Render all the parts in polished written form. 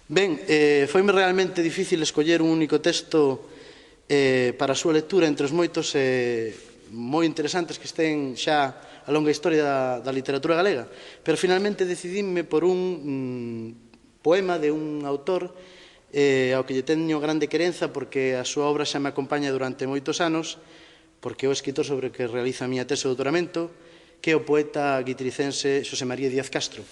Ben, foime realmente difícil escoller un único texto para a súa lectura entre os moitos moi interesantes que estén xa a longa historia da literatura galega, pero finalmente decidíme por un poema de un autor ao que lle teño grande querenza porque a súa obra xa me acompaña durante moitos anos, porque é o escritor sobre o que realiza a miña tese de doutoramento, que é o poeta guitricense Xosé María Díaz Castro.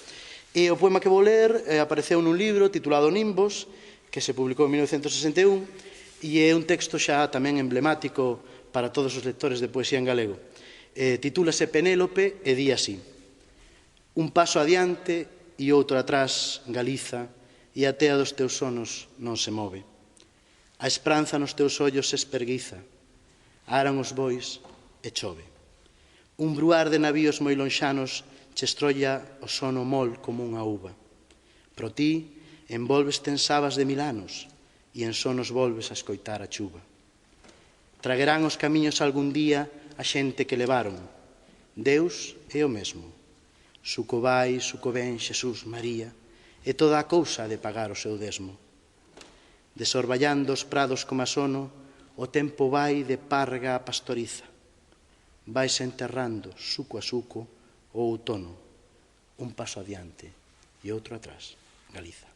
E o poema que vou ler apareceu nun libro titulado Nimbos, que se publicou en 1961, e é un texto xa tamén emblemático para todos os lectores de poesía en galego. Titúlase Penélope e di así: un paso adiante e outro atrás, Galiza, e a tea dos teus sonos non se move. A esperanza nos teus ollos se esperguiza, aran os bois e chove. Un bruar de navíos moi lonxanos che estrolla o sono mol como unha uva. Pro ti envolveste en sabas de milanos e en sonos volves a escoitar a chuva. Traguerán os camiños algún día a xente que levaron. Deus é o mesmo. Suco vai, suco ven, Xesús, María, e toda a cousa de pagar o seu desmo. Desorballando os prados como a sono, o tempo vai de parga a pastoriza. Vaise enterrando, suco a suco, o outono, un paso adiante e outro atrás, Galiza.